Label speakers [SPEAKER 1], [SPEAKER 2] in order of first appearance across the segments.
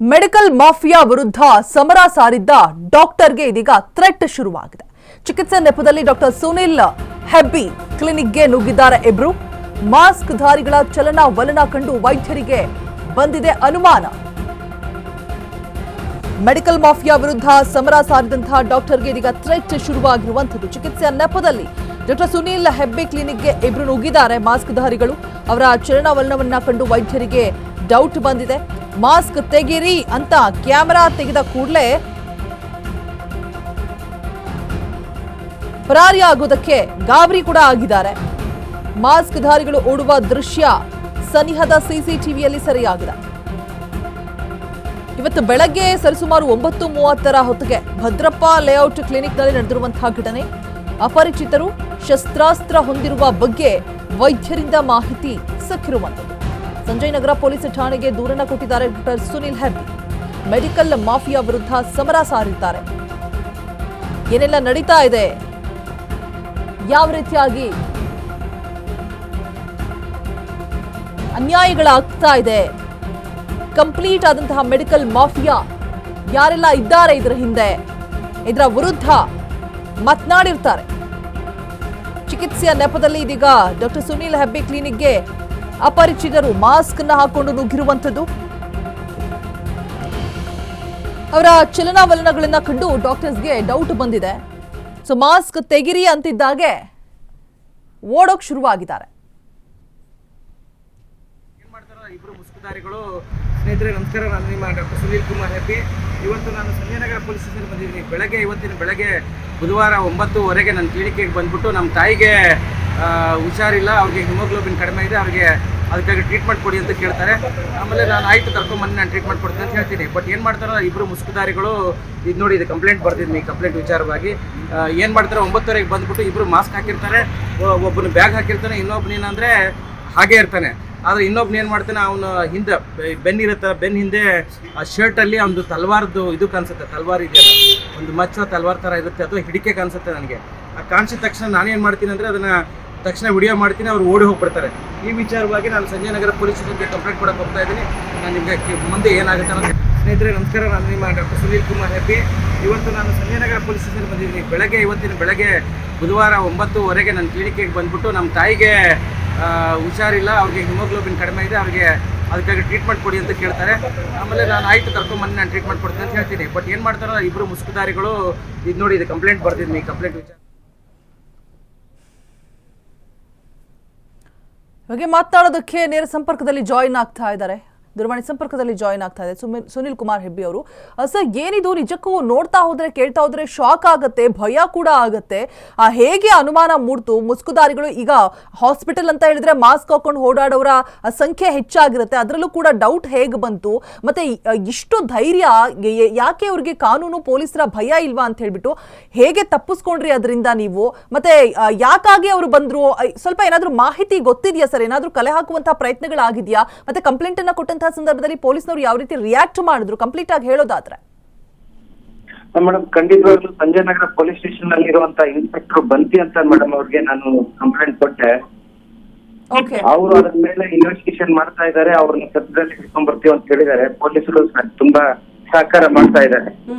[SPEAKER 1] Medical mafia ವಿರುದ್ಧ ಸಮರ ಸಾರಿದ್ದ ಡಾಕ್ಟರ್ಗೆ ಇದೀಗ ಥ್ರೆಟ್ ಶುರುವಾಗಿದೆ. ಚಿಕಿತ್ಸೆ ನೆಪದಲ್ಲಿ ಡಾಕ್ಟರ್ ಸುನಿಲ್ ಹೆಬ್ಬಿ ಕ್ಲಿನಿಕ್ಗೆ ನುಗ್ಗಿದ್ದಾರೆ. ಇಬ್ರು ಮಾಸ್ಕ್ ಧಾರಿಗಳ ಚಲನವಲನ ಕಂಡು ವೈದ್ಯರಿಗೆ ಬಂದಿದೆ ಅನುಮಾನ. ಮೆಡಿಕಲ್ ಮಾಫಿಯಾ ವಿರುದ್ಧ ಸಮರ ಸಾರಿದಂತಹ ಡಾಕ್ಟರ್ಗೆ ಇದೀಗ ಥ್ರೆಟ್ ಶುರುವಾಗಿರುವಂಥದ್ದು. ಚಿಕಿತ್ಸೆಯ ನೆಪದಲ್ಲಿ ಡಾಕ್ಟರ್ ಸುನಿಲ್ ಹೆಬ್ಬಿ ಕ್ಲಿನಿಕ್ಗೆ ಇಬ್ರು ನುಗ್ಗಿದ್ದಾರೆ ಮಾಸ್ಕ್ ಧಾರಿಗಳು. ಅವರ ಚಲನವಲನವನ್ನ ಕಂಡು ವೈದ್ಯರಿಗೆ ಡೌಟ್ ಬಂದಿದೆ. ಮಾಸ್ಕ್ ತೆಗಿರಿ ಅಂತ ಕ್ಯಾಮೆರಾ ತೆಗೆದ ಕೂಡಲೇ ಪರಾರಿಯಾಗೋದಕ್ಕೆ ಗಾಬರಿ ಕೂಡ ಆಗಿದ್ದಾರೆ. ಮಾಸ್ಕ್ ಧಾರಿಗಳು ಓಡುವ ದೃಶ್ಯ ಸನಿಹದ ಸಿಸಿಟಿವಿಯಲ್ಲಿ ಸೆರೆಯಾಗಿದೆ. ಇವತ್ತು ಬೆಳಗ್ಗೆ ಸರಿಸುಮಾರು 9:30 ಹೊತ್ತಿಗೆ ಭದ್ರಪ್ಪ ಲೇಔಟ್ ಕ್ಲಿನಿಕ್ನಲ್ಲಿ ನಡೆದಿರುವಂತಹ ಘಟನೆ. ಅಪರಿಚಿತರು ಶಸ್ತ್ರಾಸ್ತ್ರ ಹೊಂದಿರುವ ಬಗ್ಗೆ ವೈದ್ಯರಿಂದ ಮಾಹಿತಿ ಸಿಕ್ಕಿರುವಂಥದ್ದು. ಸಂಜಯ್ ನಗರ ಪೊಲೀಸ್ ಠಾಣೆಗೆ ದೂರನ್ನ ಕೊಟ್ಟಿದ್ದಾರೆ ಡಾಕ್ಟರ್ ಸುನಿಲ್ ಹೆಬ್ಬಿ. ಮೆಡಿಕಲ್ ಮಾಫಿಯಾ ವಿರುದ್ಧ ಸಮರ ಸಾರಿದ್ದಾರೆ. ಏನೆಲ್ಲ ನಡೀತಾ ಇದೆ, ಯಾವ ರೀತಿಯಾಗಿ ಅನ್ಯಾಯಗಳಾಗ್ತಾ ಇದೆ, ಕಂಪ್ಲೀಟ್ ಆದಂತಹ ಮೆಡಿಕಲ್ ಮಾಫಿಯಾ ಯಾರೆಲ್ಲ ಇದ್ದಾರೆ ಇದರ ಹಿಂದೆ, ಇದರ ವಿರುದ್ಧ ಮಾತನಾಡಿರ್ತಾರೆ. ಚಿಕಿತ್ಸೆಯ ನೆಪದಲ್ಲಿ ಇದೀಗ ಡಾಕ್ಟರ್ ಸುನಿಲ್ ಹೆಬ್ಬಿ ಕ್ಲಿನಿಕ್ಗೆ ಅಪರಿಚಿತರು ಮಾಸ್ಕ್ ಅನ್ನು ಹಾಕೊಂಡು ನುಗ್ಗಿರುವಂಥದ್ದು. ಅವರ ಚಲನವಲನಗಳನ್ನ ಕಂಡು ಡಾಕ್ಟರ್ಸ್ಗೆ ಡೌಟ್ ಬಂದಿದೆ. ಸೊ ಮಾಸ್ಕ್ ತೆಗಿರಿ ಅಂತಿದ್ದಾಗೆ ಓಡೋಕ್ ಶುರುವಾಗಿದ್ದಾರೆ.
[SPEAKER 2] ಇಬ್ಬರು ಮುಸ್ಕುಧಾರಿಗಳು ಸ್ನೇಹಿತರೆ ನಮಸ್ಕಾರ. ನಾನು ನಿಮ್ಮ ಡಾಕ್ಟರ್ ಸುನೀಲ್ ಕುಮಾರ್ ಹೆಬ್ಬಿ. ಇವತ್ತು ನಾನು ಸಂಜಯ್ ನಗರ ಪೊಲೀಸ್ ಸ್ಟೇಷನ್ ಬಂದಿದ್ದೀನಿ. ಇವತ್ತಿನ ಬೆಳಗ್ಗೆ ಬುಧವಾರ 9:00 ನನ್ನ ಕ್ಲಿನಿಕ್ಗೆ ಬಂದ್ಬಿಟ್ಟು ನಮ್ಮ ತಾಯಿಗೆ ಹುಷಾರಿಲ್ಲ, ಅವ್ರಿಗೆ ಹಿಮೋಗ್ಲೋಬಿನ್ ಕಡಿಮೆ ಇದೆ, ಅವ್ರಿಗೆ ಅದಕ್ಕಾಗಿ ಟ್ರೀಟ್ಮೆಂಟ್ ಕೊಡಿ ಅಂತ ಕೇಳ್ತಾರೆ. ಆಮೇಲೆ ನಾನು ಆಯಿತು ಕರ್ಕೊಂಬಂದು ನಾನು ಟ್ರೀಟ್ಮೆಂಟ್ ಕೊಡ್ತೀನಿ ಅಂತ ಹೇಳ್ತೀನಿ. ಬಟ್ ಏನು ಮಾಡ್ತಾರೋ ಇಬ್ಬರು ಮುಸ್ಕುಧಾರಿಗಳು ಇದು ನೋಡಿ, ಇದು ಕಂಪ್ಲೇಂಟ್ ಬರ್ತಿದ್ದೀನಿ. ಕಂಪ್ಲೇಂಟ್ ವಿಚಾರವಾಗಿ ಏನು ಮಾಡ್ತಾರೆ, 9:00 ಬಂದ್ಬಿಟ್ಟು ಇಬ್ಬರು ಮಾಸ್ಕ್ ಹಾಕಿರ್ತಾರೆ, ಒಬ್ಬನು ಬ್ಯಾಗ್ ಹಾಕಿರ್ತಾನೆ, ಇನ್ನೊಬ್ಬನೇನಂದರೆ ಹಾಗೇ ಇರ್ತಾನೆ. ಆದರೆ ಇನ್ನೊಬ್ಬನ ಏನು ಮಾಡ್ತಾನೆ, ಅವನು ಹಿಂದೆ ಬೆನ್ನಿರುತ್ತೆ, ಬೆನ್ನ ಹಿಂದೆ ಆ ಶರ್ಟಲ್ಲಿ ಒಂದು ತಲ್ವಾರ್ದು ಇದು ಕಾಣಿಸುತ್ತೆ, ತಲ್ವಾರ್ ಇದೆಯಲ್ಲ, ಒಂದು ಮಚ್ಚ ತಲ್ವಾರ್ ಥರ ಇರುತ್ತೆ, ಅದು ಹಿಡಿಕೆ ಕಾಣಿಸುತ್ತೆ ನನಗೆ. ಆ ಕಾಣಿಸಿದ ತಕ್ಷಣ ನಾನೇನು ಮಾಡ್ತೀನಿ ಅಂದರೆ ಅದನ್ನು ತಕ್ಷಣ ವಿಡಿಯೋ ಮಾಡ್ತೀನಿ, ಅವ್ರು ಓಡಿ ಹೋಗ್ಬಿಡ್ತಾರೆ. ಈ ವಿಚಾರವಾಗಿ ನಾನು ಸಂಜಯ್ ನಗರ ಪೊಲೀಸ್ ಸ್ಟೇಷನ್ಗೆ ಕಂಪ್ಲೇಂಟ್ ಕೊಡಕ್ಕೆ ಹೋಗ್ತಾ ಇದ್ದೀನಿ. ನಾನು ನಿಮಗೆ ಮುಂದೆ ಏನಾಗುತ್ತೆ ಅನ್ನೋದು. ಸ್ನೇಹಿತರೆ ನಮಸ್ಕಾರ. ನಾನು ನಿಮ್ಮ ಡಾಕ್ಟರ್ ಸುನೀಲ್ ಕುಮಾರ್ ಹೆಬ್ಬಿ. ಇವತ್ತು ನಾನು ಸಂಜಯ್ ನಗರ ಪೊಲೀಸ್ ಸ್ಟೇಷನ್ ಬಂದಿದ್ದೀನಿ. ಇವತ್ತಿನ ಬೆಳಗ್ಗೆ ಬುಧವಾರ 9:00 ನನ್ನ ಕ್ಲಿನಿಕ್ಗೆ ಬಂದ್ಬಿಟ್ಟು ನಮ್ಮ ತಾಯಿಗೆ ಹುಷಾರಿಲ್ಲ, ಅವ್ರಿಗೆ ಹಿಮೋಗ್ಲೋಬಿನ್ ಕಡಿಮೆ ಇದೆ, ಅವ್ರಿಗೆ ಅದಕ್ಕಾಗಿ ಟ್ರೀಟ್ಮೆಂಟ್ ಕೊಡಿ ಅಂತ ಕೇಳ್ತಾರೆ. ಆಮೇಲೆ ನಾನು ಆಯಿತು ಕರ್ಕೊಂಬಂದು ನಾನು ಟ್ರೀಟ್ಮೆಂಟ್ ಕೊಡ್ತೀನಿ ಅಂತ ಹೇಳ್ತೀನಿ. ಬಟ್ ಏನು ಮಾಡ್ತಾರೋ ಇಬ್ಬರು ಮುಸ್ಕುಧಾರಿಗಳು ಇದು ನೋಡಿ, ಇದು ಕಂಪ್ಲೇಂಟ್ ಬರ್ತಿದ್ದೀನಿ. ಕಂಪ್ಲೇಂಟ್ ವಿಚಾರ
[SPEAKER 1] ಬಗ್ಗೆ ಮಾತನಾಡೋದಕ್ಕೆ ನೇರ ಸಂಪರ್ಕದಲ್ಲಿ ಜಾಯಿನ್ ಆಗ್ತಾ ಇದ್ದಾರೆ, ದೂರವಾಣಿ ಸಂಪರ್ಕದಲ್ಲಿ ಜಾಯಿನ್ ಆಗ್ತಾ ಇದೆ ಸುನಿಲ್ ಕುಮಾರ್ ಹೆಬ್ಬಿ ಅವರು. ಸರ್, ಏನಿದು ನಿಜಕ್ಕೂ ನೋಡ್ತಾ ಹೋದ್ರೆ ಕೇಳ್ತಾ ಹೋದ್ರೆ ಶಾಕ್ ಆಗುತ್ತೆ, ಭಯ ಕೂಡ ಆಗುತ್ತೆ. ಹೇಗೆ ಅನುಮಾನ ಮೂಡ್ತು? ಮುಸ್ಕುಧಾರಿಗಳು ಈಗ ಹಾಸ್ಪಿಟಲ್ ಅಂತ ಹೇಳಿದ್ರೆ ಮಾಸ್ಕ್ ಹಾಕೊಂಡು ಓಡಾಡೋರ ಸಂಖ್ಯೆ ಹೆಚ್ಚಾಗಿರುತ್ತೆ, ಅದರಲ್ಲೂ ಕೂಡ ಡೌಟ್ ಹೇಗೆ ಬಂತು? ಮತ್ತೆ ಇಷ್ಟು ಧೈರ್ಯ ಯಾಕೆ ಅವ್ರಿಗೆ? ಕಾನೂನು ಪೊಲೀಸರ ಭಯ ಇಲ್ವಾ ಅಂತ ಹೇಳ್ಬಿಟ್ಟು ಹೇಗೆ ತಪ್ಪಿಸ್ಕೊಂಡ್ರಿ ಅದರಿಂದ ನೀವು? ಮತ್ತೆ ಯಾಕಾಗಿ ಅವರು ಬಂದ್ರು? ಸ್ವಲ್ಪ ಏನಾದ್ರೂ ಮಾಹಿತಿ ಗೊತ್ತಿದೆಯಾ ಸರ್? ಏನಾದ್ರೂ ಕಲೆ ಹಾಕುವಂತಹ ಪ್ರಯತ್ನಗಳಾಗಿದೆಯಾ? ಮತ್ತೆ ಕಂಪ್ಲೇಂಟ್ ಅನ್ನ ಕೊಟ್ಟಂತ ಸಂದರ್ಭದಲ್ಲಿ ಪೊಲೀಸ್ನವರು ಯಾವ ರೀತಿ ರಿಯಾಕ್ಟ್ ಮಾಡಿದ್ರು, ಕಂಪ್ಲೀಟ್ ಆಗಿ ಹೇಳೋದಾದ್ರೆ?
[SPEAKER 3] ಮೇಡಮ್, ಖಂಡಿತವಾಗ್ಲೂ ಸಂಜಯ್ ನಗರ ಪೊಲೀಸ್ ಸ್ಟೇಷನ್ ಅಲ್ಲಿ ಇರುವಂತ ಇನ್ಸ್ಪೆಕ್ಟರ್ ಬಂತಿ ಅಂತ ಮೇಡಮ್ ಅವ್ರಿಗೆ ನಾನು ಕಂಪ್ಲೇಂಟ್ ಕೊಟ್ಟೆ. ಅವರು ಅದ್ರ ಮೇಲೆ ಇನ್ವೆಸ್ಟಿಗೇಷನ್ ಮಾಡ್ತಾ ಇದ್ದಾರೆ. ಅವ್ರನ್ನ ಸದ್ಯದಲ್ಲಿ ಹಿಡ್ಕೊಂಡ್ ಬರ್ತೀವಿ ಅಂತ ಹೇಳಿದ್ದಾರೆ. ಪೊಲೀಸರು ತುಂಬಾ ಸಹಕಾರ ಮಾಡ್ತಾ ಇದ್ದಾರೆ.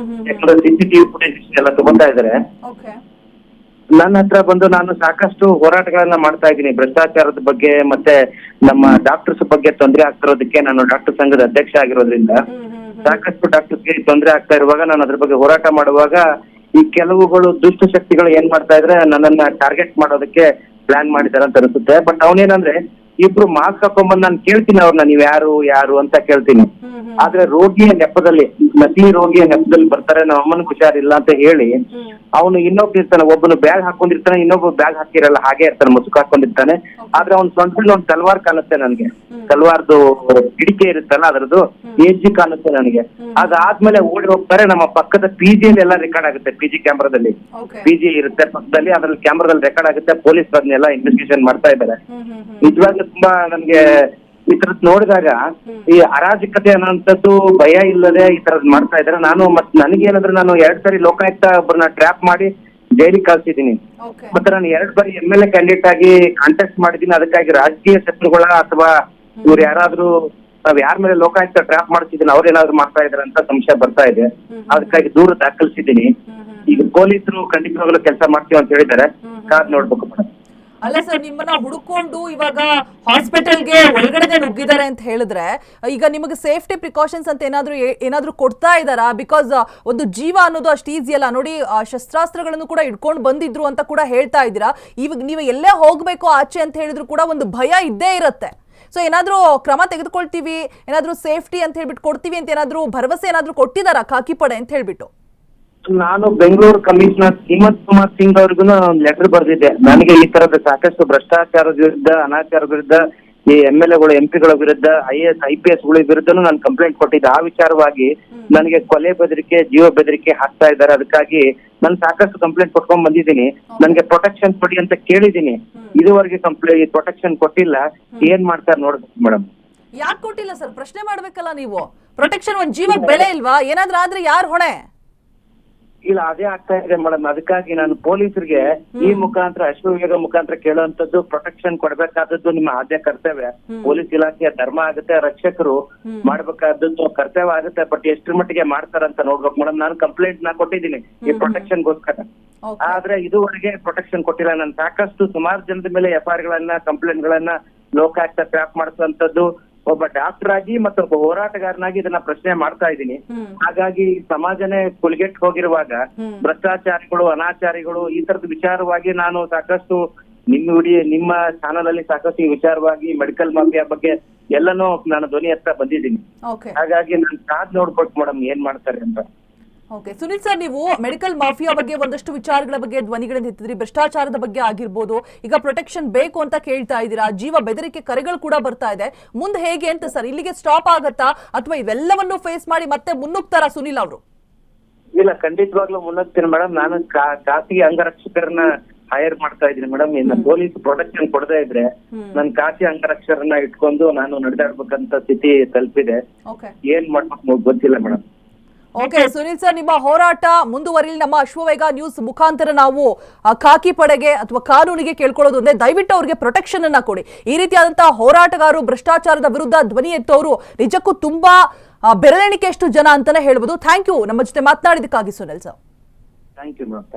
[SPEAKER 3] ಯಾಕಂದ್ರೆ CCTV ಫುಟೇಜ್ ಎಲ್ಲ ತಗೊಂತಾ ಇದ್ದಾರೆ. ನನ್ನ ಹತ್ರ ಬಂದು ನಾನು ಸಾಕಷ್ಟು ಹೋರಾಟಗಳನ್ನ ಮಾಡ್ತಾ ಇದ್ದೀನಿ, ಭ್ರಷ್ಟಾಚಾರದ ಬಗ್ಗೆ ಮತ್ತೆ ನಮ್ಮ ಡಾಕ್ಟರ್ಸ್ ಬಗ್ಗೆ ತೊಂದರೆ ಆಗ್ತಿರೋದಕ್ಕೆ. ನಾನು ಡಾಕ್ಟರ್ ಸಂಘದ ಅಧ್ಯಕ್ಷ ಆಗಿರೋದ್ರಿಂದ ಸಾಕಷ್ಟು ಡಾಕ್ಟರ್ಸ್ಗೆ ತೊಂದರೆ ಆಗ್ತಾ ಇರುವಾಗ ನಾನು ಅದ್ರ ಬಗ್ಗೆ ಹೋರಾಟ ಮಾಡುವಾಗ ಈ ಕೆಲವುಗಳು ದುಷ್ಟ ಶಕ್ತಿಗಳು ಏನ್ ಮಾಡ್ತಾ ಇದ್ರೆ ನನ್ನನ್ನ ಟಾರ್ಗೆಟ್ ಮಾಡೋದಕ್ಕೆ ಪ್ಲಾನ್ ಮಾಡಿದಾರೆ ಅಂತ ಅನಿಸುತ್ತೆ. ಬಟ್ ಅವನೇನಂದ್ರೆ ಇಬ್ರು ಮಾಸ್ಕ್ ಹಾಕೊಂಡ್ಬಂದು ನಾನು ಕೇಳ್ತೀನಿ ಅವ್ರನ್ನ, ನೀವ್ ಯಾರು ಅಂತ ಕೇಳ್ತೀನಿ. ಆದ್ರೆ ರೋಗಿಯ ನೆಪದಲ್ಲಿ, ನಕಲಿ ರೋಗಿಯ ನೆಪದಲ್ಲಿ ಬರ್ತಾರೆ, ನಮ್ಮ ಅಮ್ಮನ ಹುಷಾರಿಲ್ಲ ಅಂತ ಹೇಳಿ ಅವನು ಇನ್ನೊಬ್ಬ ಇರ್ತಾನೆ, ಒಬ್ಬನು ಬ್ಯಾಗ್ ಹಾಕೊಂಡಿರ್ತಾನೆ, ಇನ್ನೊಬ್ಬ ಬ್ಯಾಗ್ ಹಾಕಿರಲ್ಲ, ಹಾಗೆ ಇರ್ತಾನೆ, ಮುಸುಕು ಹಾಕೊಂಡಿರ್ತಾನೆ. ಆದ್ರೆ ಅವ್ನ ಸೊಂಟದಲ್ಲಿ ಒಂದು ತಲ್ವಾರ್ ಕಾಣುತ್ತೆ ನನಗೆ, ತಲ್ವಾರ್ದು ಹಿಡಿಕೆ ಇರುತ್ತಲ್ಲ ಅದರದ್ದು ಏಜಿ ಕಾಣುತ್ತೆ ನನಗೆ. ಅದಾದ್ಮೇಲೆ ಓಡಿ ಹೋಗ್ತಾರೆ. ನಮ್ಮ ಪಕ್ಕದ PG ಎಲ್ಲ ರೆಕಾರ್ಡ್ ಆಗುತ್ತೆ, PG ಕ್ಯಾಮ್ರಾದಲ್ಲಿ, PG ಇರುತ್ತೆ ಪಕ್ಕದಲ್ಲಿ, ಅದ್ರಲ್ಲಿ ಕ್ಯಾಮ್ರಾದಲ್ಲಿ ರೆಕಾರ್ಡ್ ಆಗುತ್ತೆ. ಪೊಲೀಸ್ ಅದನ್ನೆಲ್ಲ ಇನ್ವೆಸ್ಟಿಗೇಷನ್ ಮಾಡ್ತಾ ಇದ್ದಾರೆ. ನಿಜವಾಗ್ಲೂ ತುಂಬಾ ನನ್ಗೆ ಈ ತರದ್ ನೋಡಿದಾಗ ಈ ಅರಾಜಕತೆ ಅನ್ನೋಂಥದ್ದು ಭಯ ಇಲ್ಲದೆ ಈ ತರದ್ ಮಾಡ್ತಾ ಇದ್ದಾರೆ. ನಾನು ನನಗೇನಂದ್ರೆ ನಾನು 2 ಸರಿ ಲೋಕಾಯುಕ್ತ ಒಬ್ಬರನ್ನ ಟ್ರ್ಯಾಪ್ ಮಾಡಿ ಜೈಲಿಗೆ ಕಳ್ಸಿದ್ದೀನಿ. ಮತ್ತೆ ನಾನು 2 ಬಾರಿ MLA ಕ್ಯಾಂಡಿಡೇಟ್ ಆಗಿ ಕಾಂಟೆಸ್ಟ್ ಮಾಡಿದ್ದೀನಿ. ಅದಕ್ಕಾಗಿ ರಾಜಕೀಯ ಶತ್ರುಗಳ ಅಥವಾ ಇವ್ರು ಯಾರಾದ್ರೂ ನಾವ್ ಯಾರ ಮೇಲೆ ಲೋಕಾಯುಕ್ತ ಟ್ರ್ಯಾಪ್ ಮಾಡ್ತಿದ್ದೀನಿ ಅವ್ರೇನಾದ್ರು ಮಾಡ್ತಾ ಇದಾರೆ ಅಂತ ಸಂಶಯ ಬರ್ತಾ ಇದೆ. ಅದಕ್ಕಾಗಿ ದೂರು ದಾಖಲಿಸಿದ್ದೀನಿ. ಈಗ ಪೊಲೀಸರು ಖಂಡಿತವಾಗ್ಲೂ ಕೆಲಸ ಮಾಡ್ತೀವಿ ಅಂತ ಹೇಳಿದ್ದಾರೆ. ಕಾದ್ ನೋಡ್ಬೇಕು ಮೇಡಮ್.
[SPEAKER 1] ಅಲ್ಲ ಸರ್, ನಿಮ್ಮನ್ನ ಹುಡುಕೊಂಡು ಇವಾಗ ಹಾಸ್ಪಿಟಲ್ಗೆ ಒಳಗಡೆ ನುಗ್ಗಿದ್ದಾರೆ ಅಂತ ಹೇಳಿದ್ರೆ ಈಗ ನಿಮಗೆ ಸೇಫ್ಟಿ ಪ್ರಿಕಾಷನ್ಸ್ ಅಂತ ಏನಾದ್ರೂ ಕೊಡ್ತಾ ಇದ್ದಾರಾ? ಬಿಕಾಸ್ ಒಂದು ಜೀವ ಅನ್ನೋದು ಅಷ್ಟು ಈಸಿ ಅಲ್ಲ ನೋಡಿ. ಶಸ್ತ್ರಾಸ್ತ್ರಗಳನ್ನು ಕೂಡ ಇಟ್ಕೊಂಡು ಬಂದಿದ್ರು ಅಂತ ಕೂಡ ಹೇಳ್ತಾ ಇದ್ದೀರಾ. ಇವಾಗ ನೀವು ಎಲ್ಲೇ ಹೋಗ್ಬೇಕು ಆಚೆ ಅಂತ ಹೇಳಿದ್ರು ಕೂಡ ಒಂದು ಭಯ ಇದ್ದೇ ಇರುತ್ತೆ. ಸೊ ಏನಾದ್ರೂ ಕ್ರಮ ತೆಗೆದುಕೊಳ್ತೀವಿ, ಏನಾದ್ರೂ ಸೇಫ್ಟಿ ಅಂತ ಹೇಳ್ಬಿಟ್ಟು ಕೊಡ್ತೀವಿ ಅಂತ ಏನಾದ್ರೂ ಭರವಸೆ ಏನಾದ್ರೂ ಕೊಟ್ಟಿದ್ದಾರಾ ಖಾಕಿ ಪಡೆ ಅಂತ ಹೇಳ್ಬಿಟ್ಟು?
[SPEAKER 3] ನಾನು ಬೆಂಗಳೂರು ಕಮಿಷನರ್ ಹೇಮಂತ್ ಕುಮಾರ್ ಸಿಂಗ್ ಅವ್ರಿಗೂ ಒಂದು ಲೆಟರ್ ಬರೆದಿದ್ದೆ. ನನಗೆ ಈ ತರದ ಸಾಕಷ್ಟು ಭ್ರಷ್ಟಾಚಾರದ ವಿರುದ್ಧ, ಅನಾಚಾರದ ವಿರುದ್ಧ, ಈ MLAಗಳು MP ಗಳ ವಿರುದ್ಧ, IAS IPS ಗಳ ವಿರುದ್ಧನೂ ನಾನು ಕಂಪ್ಲೇಂಟ್ ಕೊಟ್ಟಿದ್ದೆ. ಆ ವಿಚಾರವಾಗಿ ನನಗೆ ಕೊಲೆ ಬೆದರಿಕೆ, ಜೀವ ಬೆದರಿಕೆ ಹಾಕ್ತಾ ಇದ್ದಾರೆ. ಅದಕ್ಕಾಗಿ ನಾನು ಸಾಕಷ್ಟು ಕಂಪ್ಲೇಂಟ್ ಕೊಟ್ಕೊಂಡ್ ಬಂದಿದ್ದೀನಿ. ನನಗೆ ಪ್ರೊಟೆಕ್ಷನ್ ಕೊಡಿ ಅಂತ ಕೇಳಿದ್ದೀನಿ. ಇದುವರೆಗೆ ಪ್ರೊಟೆಕ್ಷನ್ ಕೊಟ್ಟಿಲ್ಲ. ಏನ್ ಮಾಡ್ತಾರೆ ನೋಡ್ಬೇಕು ಮೇಡಮ್.
[SPEAKER 1] ಯಾಕೆ ಕೊಟ್ಟಿಲ್ಲ ಸರ್? ಪ್ರಶ್ನೆ ಮಾಡ್ಬೇಕಲ್ಲ ನೀವು. ಪ್ರೊಟೆಕ್ಷನ್ ಒಂದ್ ಜೀವಕ್ಕೆ ಬೆಲೆ ಇಲ್ವಾ? ಏನಾದ್ರೂ ಆದ್ರೆ ಯಾರು ಹೊಣೆ?
[SPEAKER 3] ಇಲ್ಲ, ಅದೇ ಆಗ್ತಾ ಇದೆ ಮೇಡಮ್. ಅದಕ್ಕಾಗಿ ನಾನು ಪೊಲೀಸರಿಗೆ ಈ ಮುಖಾಂತರ, ಅಶ್ವವೇಗ ಮುಖಾಂತರ ಕೇಳುವಂತದ್ದು, ಪ್ರೊಟೆಕ್ಷನ್ ಕೊಡ್ಬೇಕಾದದ್ದು ನಿಮ್ಮ ಆದ್ಯ ಕರ್ತವ್ಯ. ಪೊಲೀಸ್ ಇಲಾಖೆಯ ಧರ್ಮ ಆಗುತ್ತೆ, ರಕ್ಷಕರು ಮಾಡ್ಬೇಕಾದದ್ದು ಕರ್ತವ್ಯ ಆಗುತ್ತೆ. ಬಟ್ ಎಷ್ಟ್ರ ಮಟ್ಟಿಗೆ ಮಾಡ್ತಾರಂತ ನೋಡ್ಬೇಕು ಮೇಡಮ್. ನಾನು ಕಂಪ್ಲೇಂಟ್ ಕೊಟ್ಟಿದ್ದೀನಿ ಈ ಪ್ರೊಟೆಕ್ಷನ್ಗೋಸ್ಕರ. ಆದ್ರೆ ಇದುವರೆಗೆ ಪ್ರೊಟೆಕ್ಷನ್ ಕೊಟ್ಟಿಲ್ಲ. ನಾನು ಸಾಕಷ್ಟು ಸುಮಾರು ಜನದ ಮೇಲೆ FIR ಗಳನ್ನ, ಕಂಪ್ಲೇಂಟ್ ಗಳನ್ನ ಲೋಕಾಯುಕ್ತ ಟ್ರ್ಯಾಪ್ ಮಾಡಿಸುವಂತದ್ದು, ಒಬ್ಬ ಡಾಕ್ಟರ್ ಆಗಿ ಮತ್ತೊಬ್ಬ ಹೋರಾಟಗಾರನಾಗಿ ಇದನ್ನ ಪ್ರಶ್ನೆ ಮಾಡ್ತಾ ಇದ್ದೀನಿ. ಹಾಗಾಗಿ ಸಮಾಜನೇ ಕುಲ್ಗೆಟ್ ಹೋಗಿರುವಾಗ ಭ್ರಷ್ಟಾಚಾರಿಗಳು, ಅನಾಚಾರಿಗಳು ಈ ತರದ ವಿಚಾರವಾಗಿ ನಾನು ಸಾಕಷ್ಟು ನಿಮ್ಮ ಚಾನಲ್ ಅಲ್ಲಿ ಸಾಕಷ್ಟು ಈ ವಿಚಾರವಾಗಿ ಮೆಡಿಕಲ್ ಮಾಫಿಯಾ ಬಗ್ಗೆ ಎಲ್ಲನೂ ನಾನು ಧ್ವನಿ ಹತ್ರ ಬಂದಿದ್ದೀನಿ. ಹಾಗಾಗಿ ನಾನು ಕಾದ್ ನೋಡ್ಬೇಕು ಮೇಡಮ್ ಏನ್ ಮಾಡ್ತಾರೆ ಅಂತ.
[SPEAKER 1] ಓಕೆ ಸುನಿಲ್ ಸರ್, ನೀವು ಮೆಡಿಕಲ್ ಮಾಫಿಯಾ ಬಗ್ಗೆ ಒಂದಷ್ಟು ವಿಚಾರಗಳ ಬಗ್ಗೆ ಧ್ವನಿಗಳನ್ನು ಎತ್ತಿದ್ರಿ. ಭ್ರಷ್ಟಾಚಾರದ ಬಗ್ಗೆ ಆಗಿರ್ಬೋದು, ಈಗ ಪ್ರೊಟೆಕ್ಷನ್ ಬೇಕು ಅಂತ ಕೇಳ್ತಾ ಇದ್ದೀರಾ, ಜೀವ ಬೆದರಿಕೆ ಕರೆಗಳು ಕೂಡ ಬರ್ತಾ ಇದೆ. ಮುಂದೆ ಹೇಗೆ ಅಂತ ಸರ್? ಇಲ್ಲಿಗೆ ಸ್ಟಾಪ್ ಆಗತ್ತಾ ಅಥವಾ ಇವೆಲ್ಲವನ್ನು ಫೇಸ್ ಮಾಡಿ ಮತ್ತೆ ಮುನ್ನುಗ್ತಾರಾ ಸುನಿಲ್ ಅವರು?
[SPEAKER 3] ಇಲ್ಲ, ಖಂಡಿತವಾಗ್ಲೂ ಮುನ್ನುಗ್ತೀನಿ ಮೇಡಮ್. ನಾನು ಖಾಸಗಿ ಅಂಗರಕ್ಷಕರನ್ನ ಹೈರ್ ಮಾಡ್ತಾ ಇದ್ದೀನಿ ಮೇಡಮ್. ಇನ್ನು ಪೊಲೀಸ್ ಪ್ರೊಟೆಕ್ಷನ್ ಕೊಡದೇ ಇದ್ರೆ ನನ್ ಖಾಸಗಿ ಅಂಗರಕ್ಷಕರನ್ನ ಇಟ್ಕೊಂಡು ನಾನು ನಡೆದಾಡ್ಬೇಕಂತ ಸ್ಥಿತಿ ತಲುಪಿದೆ. ಏನ್ ಮಾಡ್ಬೇಕು ಗೊತ್ತಿಲ್ಲ ಮೇಡಮ್.
[SPEAKER 1] ಓಕೆ ಸುನಿಲ್ ಸರ್, ನಿಮ್ಮ ಹೋರಾಟ ಮುಂದುವರಿಲಿ. ನಮ್ಮ ಅಶ್ವವೇಗ ನ್ಯೂಸ್ ಮುಖಾಂತರ ನಾವು ಖಾಕಿ ಪಡೆಗೆ ಅಥವಾ ಕಾನೂನಿಗೆ ಕೇಳ್ಕೊಳ್ಳೋದು ಒಂದೇ, ದಯವಿಟ್ಟು ಅವ್ರಿಗೆ ಪ್ರೊಟೆಕ್ಷನ್ ಅನ್ನ ಕೊಡಿ. ಈ ರೀತಿಯಾದಂತಹ ಹೋರಾಟಗಾರರು, ಭ್ರಷ್ಟಾಚಾರದ ವಿರುದ್ಧ ಧ್ವನಿ ಎತ್ತವರು ನಿಜಕ್ಕೂ ತುಂಬಾ ಬೆರಳೆಣಿಕೆಯಷ್ಟು ಜನ ಅಂತಾನೆ ಹೇಳ್ಬೋದು. ಥ್ಯಾಂಕ್ ಯು ನಮ್ಮ ಜೊತೆ ಮಾತನಾಡಿದಕ್ಕಾಗಿ Sunil sir.
[SPEAKER 3] Thank you madam.